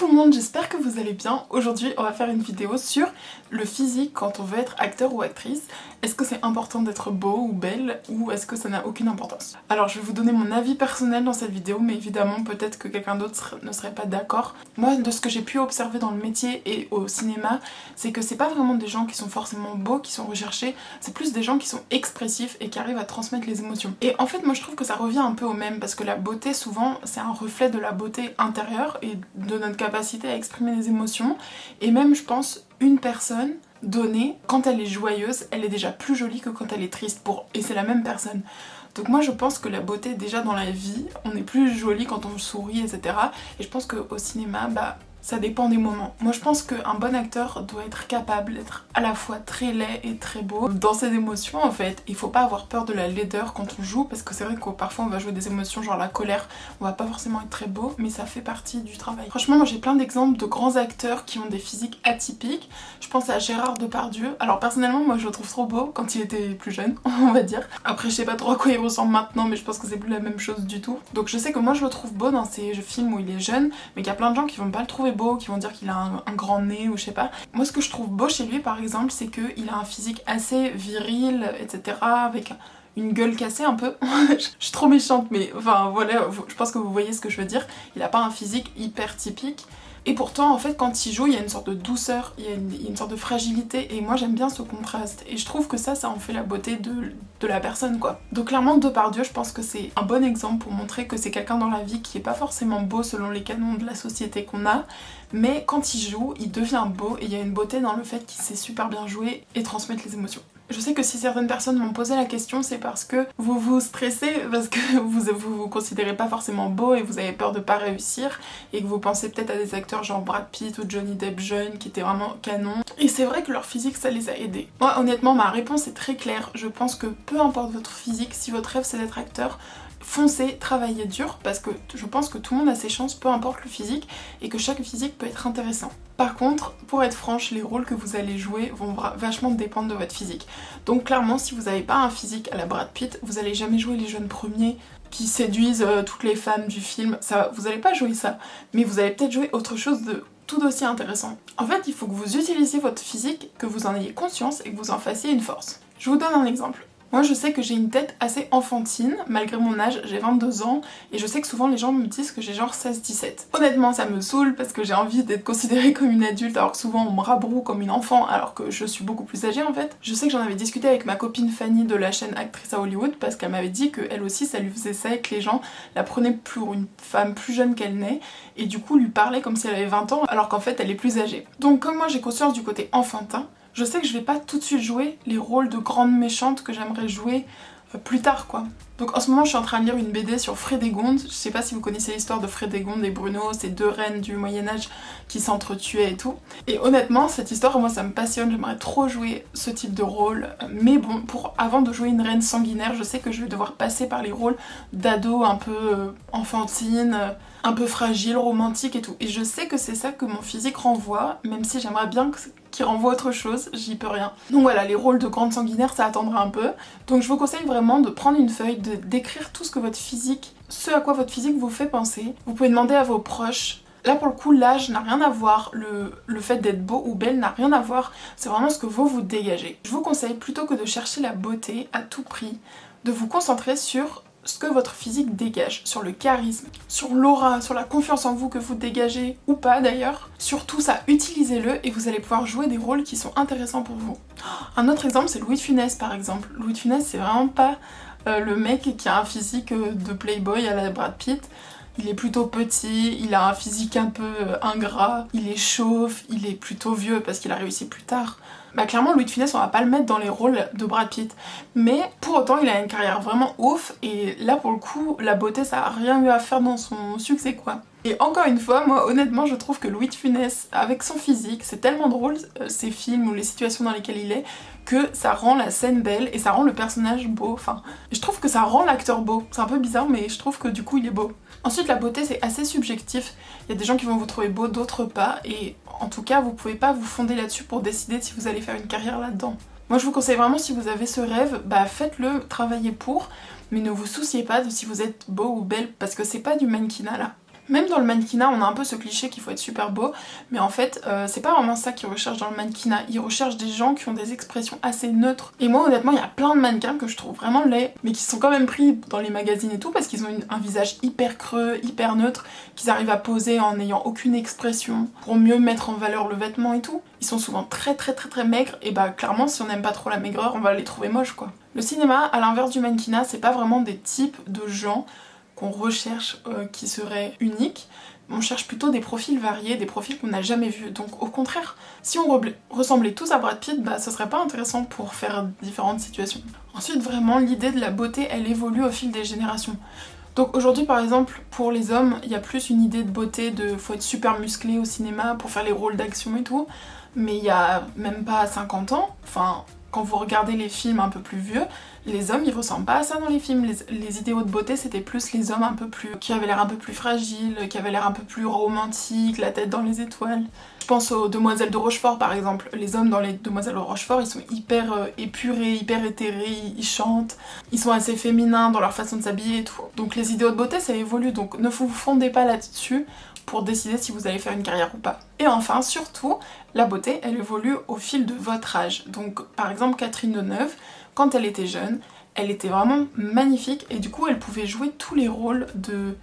tout le monde, j'espère que vous allez bien. Aujourd'hui on va faire une vidéo sur le physique quand on veut être acteur ou actrice. Est-ce que c'est important d'être beau ou belle ou est-ce que ça n'a aucune importance? Alors je vais vous donner mon avis personnel dans cette vidéo, mais évidemment peut-être que quelqu'un d'autre ne serait pas d'accord. Moi, de ce que j'ai pu observer dans le métier et au cinéma, c'est que c'est pas vraiment des gens qui sont forcément beaux, qui sont recherchés, c'est plus des gens qui sont expressifs et qui arrivent à transmettre les émotions. Et en fait moi je trouve que ça revient un peu au même, parce que la beauté souvent c'est un reflet de la beauté intérieure et de notre capacité à exprimer les émotions. Et même je pense une personne donnée, quand elle est joyeuse, elle est déjà plus jolie que quand elle est triste, et c'est la même personne. Donc moi je pense que la beauté déjà dans la vie, on est plus jolie quand on sourit, etc. Et je pense qu'au cinéma, ça dépend des moments. Moi je pense qu'un bon acteur doit être capable d'être à la fois très laid et très beau dans ses émotions en fait. Il faut pas avoir peur de la laideur quand on joue, parce que c'est vrai que parfois on va jouer des émotions genre la colère, on va pas forcément être très beau, mais ça fait partie du travail. Franchement moi j'ai plein d'exemples de grands acteurs qui ont des physiques atypiques. Je pense à Gérard Depardieu. Alors personnellement moi je le trouve trop beau quand il était plus jeune, on va dire. Après je sais pas trop à quoi il ressemble maintenant, mais je pense que c'est plus la même chose du tout. Donc je sais que moi je le trouve beau dans ces films où il est jeune, mais qu'il y a plein de gens qui vont pas le trouver beau, qui vont dire qu'il a un grand nez ou je sais pas. Moi ce que je trouve beau chez lui par exemple, c'est qu'il a un physique assez viril, etc. avec une gueule cassée un peu. Je suis trop méchante, mais enfin voilà, je pense que vous voyez ce que je veux dire. Il a pas un physique hyper typique. Et pourtant en fait quand il joue il y a une sorte de douceur, il y a une sorte de fragilité, et moi j'aime bien ce contraste et je trouve que ça en fait la beauté de la personne quoi. Donc clairement Depardieu je pense que c'est un bon exemple pour montrer que c'est quelqu'un dans la vie qui est pas forcément beau selon les canons de la société qu'on a, mais quand il joue il devient beau, et il y a une beauté dans le fait qu'il sait super bien jouer et transmettre les émotions. Je sais que si certaines personnes m'ont posé la question, c'est parce que vous vous stressez, parce que vous considérez pas forcément beau et vous avez peur de pas réussir, et que vous pensez peut-être à des acteurs genre Brad Pitt ou Johnny Depp jeunes qui étaient vraiment canons. Et c'est vrai que leur physique ça les a aidés. Moi honnêtement ma réponse est très claire, je pense que peu importe votre physique, si votre rêve c'est d'être acteur, foncez, travaillez dur, parce que je pense que tout le monde a ses chances, peu importe le physique, et que chaque physique peut être intéressant. Par contre, pour être franche, les rôles que vous allez jouer vont vachement dépendre de votre physique. Donc clairement, si vous n'avez pas un physique à la Brad Pitt, vous allez jamais jouer les jeunes premiers qui séduisent toutes les femmes du film, ça, vous allez pas jouer ça, mais vous allez peut-être jouer autre chose de tout aussi intéressant. En fait, il faut que vous utilisiez votre physique, que vous en ayez conscience et que vous en fassiez une force. Je vous donne un exemple. Moi je sais que j'ai une tête assez enfantine, malgré mon âge, j'ai 22 ans, et je sais que souvent les gens me disent que j'ai genre 16-17. Honnêtement ça me saoule parce que j'ai envie d'être considérée comme une adulte, alors que souvent on me rabroue comme une enfant alors que je suis beaucoup plus âgée en fait. Je sais que j'en avais discuté avec ma copine Fanny de la chaîne Actrice à Hollywood, parce qu'elle m'avait dit que elle aussi ça lui faisait ça, et que les gens la prenaient pour une femme plus jeune qu'elle n'est, et du coup lui parlaient comme si elle avait 20 ans alors qu'en fait elle est plus âgée. Donc comme moi j'ai conscience du côté enfantin, je sais que je vais pas tout de suite jouer les rôles de grande méchante que j'aimerais jouer plus tard quoi. Donc en ce moment je suis en train de lire une BD sur Frédégonde, je sais pas si vous connaissez l'histoire de Frédégonde et Bruno, ces deux reines du Moyen-Âge qui s'entretuaient et tout. Et honnêtement cette histoire moi ça me passionne, j'aimerais trop jouer ce type de rôle, mais bon, avant de jouer une reine sanguinaire, je sais que je vais devoir passer par les rôles d'ado un peu enfantine, un peu fragile, romantique et tout. Et je sais que c'est ça que mon physique renvoie, même si j'aimerais bien qu'il renvoie autre chose, j'y peux rien. Donc voilà, les rôles de grande sanguinaire ça attendra un peu. Donc je vous conseille vraiment de prendre une feuille, d'écrire tout ce que votre physique, ce à quoi votre physique vous fait penser. Vous pouvez demander à vos proches. Là pour le coup l'âge n'a rien à voir, le fait d'être beau ou belle n'a rien à voir, c'est vraiment ce que vous dégagez. Je vous conseille, plutôt que de chercher la beauté à tout prix, de vous concentrer sur ce que votre physique dégage, sur le charisme, sur l'aura, sur la confiance en vous que vous dégagez, ou pas d'ailleurs. Sur tout ça, utilisez-le et vous allez pouvoir jouer des rôles qui sont intéressants pour vous. Un autre exemple c'est Louis de Funès par exemple. Louis de Funès c'est vraiment pas le mec qui a un physique de playboy à la Brad Pitt. Il est plutôt petit, il a un physique un peu ingrat, il est chauve, il est plutôt vieux parce qu'il a réussi plus tard. Bah clairement Louis de Funès on va pas le mettre dans les rôles de Brad Pitt, mais pour autant il a une carrière vraiment ouf, et là pour le coup la beauté ça a rien eu à faire dans son succès quoi. Et encore une fois, moi honnêtement je trouve que Louis de Funès avec son physique, c'est tellement drôle ces films ou les situations dans lesquelles il est, que ça rend la scène belle et ça rend le personnage beau, enfin je trouve que ça rend l'acteur beau, c'est un peu bizarre mais je trouve que du coup il est beau. Ensuite la beauté c'est assez subjectif, il y a des gens qui vont vous trouver beau, d'autres pas, et en tout cas vous pouvez pas vous fonder là-dessus pour décider si vous allez faire une carrière là-dedans. Moi je vous conseille vraiment, si vous avez ce rêve, bah faites-le, travaillez pour, mais ne vous souciez pas de si vous êtes beau ou belle, parce que c'est pas du mannequinat là. Même dans le mannequinat, on a un peu ce cliché qu'il faut être super beau, mais en fait, c'est pas vraiment ça qu'ils recherchent dans le mannequinat. Ils recherchent des gens qui ont des expressions assez neutres. Et moi, honnêtement, il y a plein de mannequins que je trouve vraiment laids, mais qui sont quand même pris dans les magazines et tout, parce qu'ils ont un visage hyper creux, hyper neutre, qu'ils arrivent à poser en n'ayant aucune expression, pour mieux mettre en valeur le vêtement et tout. Ils sont souvent très maigres, et bah clairement, si on n'aime pas trop la maigreur, on va les trouver moches, quoi. Le cinéma, à l'inverse du mannequinat, c'est pas vraiment des types de gens qu'on recherche qui seraient uniques. On cherche plutôt des profils variés, des profils qu'on n'a jamais vus. Donc au contraire, si on ressemblait tous à Brad Pitt, bah ce serait pas intéressant pour faire différentes situations. Ensuite, vraiment, l'idée de la beauté, elle évolue au fil des générations. Donc aujourd'hui, par exemple, pour les hommes, il y a plus une idée de beauté de faut être super musclé au cinéma pour faire les rôles d'action et tout. Mais il y a même pas 50 ans, enfin, quand vous regardez les films un peu plus vieux, les hommes ils ressemblent pas à ça dans les films. Les idéaux de beauté c'était plus les hommes un peu plus qui avaient l'air un peu plus fragiles, qui avaient l'air un peu plus romantiques, la tête dans les étoiles. Je pense aux Demoiselles de Rochefort par exemple. Les hommes dans les Demoiselles de Rochefort ils sont hyper épurés, hyper éthérés, ils chantent, ils sont assez féminins dans leur façon de s'habiller et tout. Donc les idéaux de beauté ça évolue, donc ne vous fondez pas là-dessus pour décider si vous allez faire une carrière ou pas. Et enfin, surtout, la beauté, elle évolue au fil de votre âge. Donc, par exemple, Catherine Deneuve, quand elle était jeune, elle était vraiment magnifique et du coup, elle pouvait jouer tous les rôles de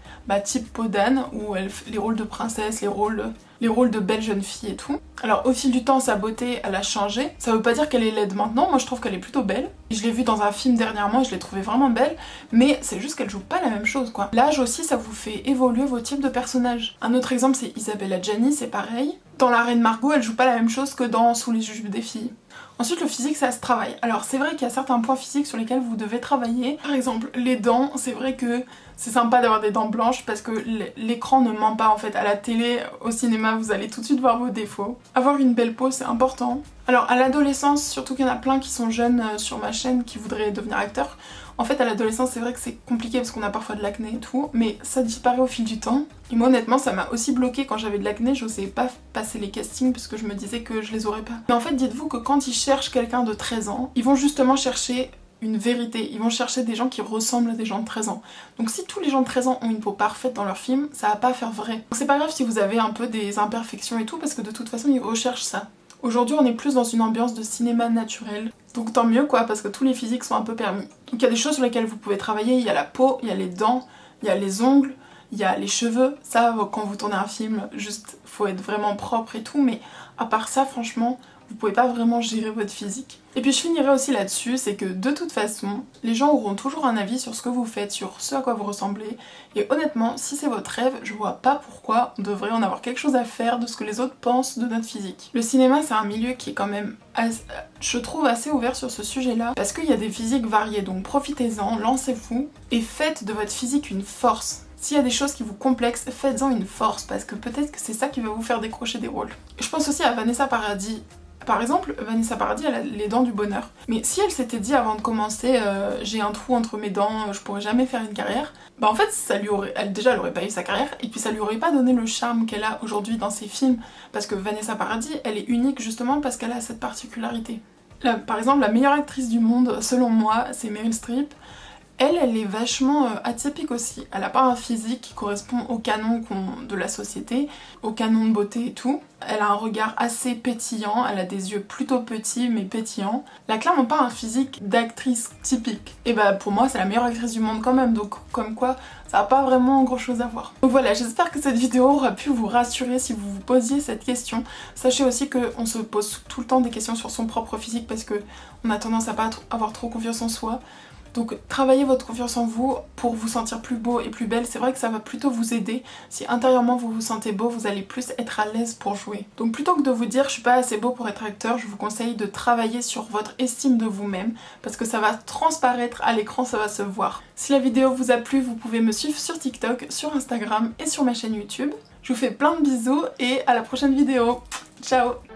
type peau d'âne, ou les rôles de princesse, les rôles de belle jeune fille et tout. Alors, au fil du temps, sa beauté, elle a changé. Ça veut pas dire qu'elle est laide maintenant, moi je trouve qu'elle est plutôt belle. Je l'ai vue dans un film dernièrement et je l'ai trouvée vraiment belle, mais c'est juste qu'elle joue pas la même chose, quoi. L'âge aussi, ça vous fait évoluer vos types de personnages. Un autre exemple, c'est Isabelle Adjani, c'est pareil. Dans La Reine Margot, elle joue pas la même chose que dans Sous les juges des filles. Ensuite, le physique, ça se travaille. Alors, c'est vrai qu'il y a certains points physiques sur lesquels vous devez travailler. Par exemple, les dents, c'est vrai que c'est sympa d'avoir des dents blanches parce que l'écran ne ment pas en fait. À la télé, au cinéma, vous allez tout de suite voir vos défauts. Avoir une belle peau, c'est important. Alors, à l'adolescence, surtout qu'il y en a plein qui sont jeunes sur ma chaîne qui voudraient devenir acteurs. En fait, à l'adolescence, c'est vrai que c'est compliqué parce qu'on a parfois de l'acné et tout, mais ça disparaît au fil du temps. Et moi, honnêtement, ça m'a aussi bloqué quand j'avais de l'acné, j'osais pas passer les castings parce que je me disais que je les aurais pas. Mais en fait, dites-vous que quand ils cherchent quelqu'un de 13 ans, ils vont justement chercher une vérité, ils vont chercher des gens qui ressemblent à des gens de 13 ans. Donc si tous les gens de 13 ans ont une peau parfaite dans leur film, ça va pas faire vrai. Donc c'est pas grave si vous avez un peu des imperfections et tout, parce que de toute façon, ils recherchent ça. Aujourd'hui, on est plus dans une ambiance de cinéma naturel. Donc tant mieux quoi, parce que tous les physiques sont un peu permis. Donc il y a des choses sur lesquelles vous pouvez travailler, il y a la peau, il y a les dents, il y a les ongles, il y a les cheveux. Ça, quand vous tournez un film, juste faut être vraiment propre et tout, mais à part ça, franchement, vous pouvez pas vraiment gérer votre physique. Et puis je finirai aussi là-dessus, c'est que de toute façon, les gens auront toujours un avis sur ce que vous faites, sur ce à quoi vous ressemblez. Et honnêtement, si c'est votre rêve, je vois pas pourquoi on devrait en avoir quelque chose à faire de ce que les autres pensent de notre physique. Le cinéma, c'est un milieu qui est quand même, je trouve, assez ouvert sur ce sujet-là, parce qu'il y a des physiques variées, donc profitez-en, lancez-vous, et faites de votre physique une force. S'il y a des choses qui vous complexent, faites-en une force, parce que peut-être que c'est ça qui va vous faire décrocher des rôles. Je pense aussi à Vanessa Paradis. Par exemple, Vanessa Paradis, elle a les dents du bonheur. Mais si elle s'était dit avant de commencer, j'ai un trou entre mes dents, je pourrais jamais faire une carrière, bah en fait, elle aurait pas eu sa carrière, et puis ça lui aurait pas donné le charme qu'elle a aujourd'hui dans ses films, parce que Vanessa Paradis, elle est unique justement parce qu'elle a cette particularité. Là, par exemple, la meilleure actrice du monde, selon moi, c'est Meryl Streep. Elle est vachement atypique aussi. Elle a pas un physique qui correspond au canon de la société, au canon de beauté et tout. Elle a un regard assez pétillant, elle a des yeux plutôt petits mais pétillants. Elle a clairement pas un physique d'actrice typique. Et bah pour moi c'est la meilleure actrice du monde quand même, donc comme quoi ça n'a pas vraiment grand chose à voir. Donc voilà, j'espère que cette vidéo aura pu vous rassurer si vous vous posiez cette question. Sachez aussi qu'on se pose tout le temps des questions sur son propre physique parce qu'on a tendance à pas avoir trop confiance en soi. Donc travaillez votre confiance en vous pour vous sentir plus beau et plus belle. C'est vrai que ça va plutôt vous aider. Si intérieurement vous vous sentez beau, vous allez plus être à l'aise pour jouer. Donc plutôt que de vous dire je suis pas assez beau pour être acteur, je vous conseille de travailler sur votre estime de vous-même parce que ça va transparaître à l'écran, ça va se voir. Si la vidéo vous a plu, vous pouvez me suivre sur TikTok, sur Instagram et sur ma chaîne YouTube. Je vous fais plein de bisous et à la prochaine vidéo. Ciao!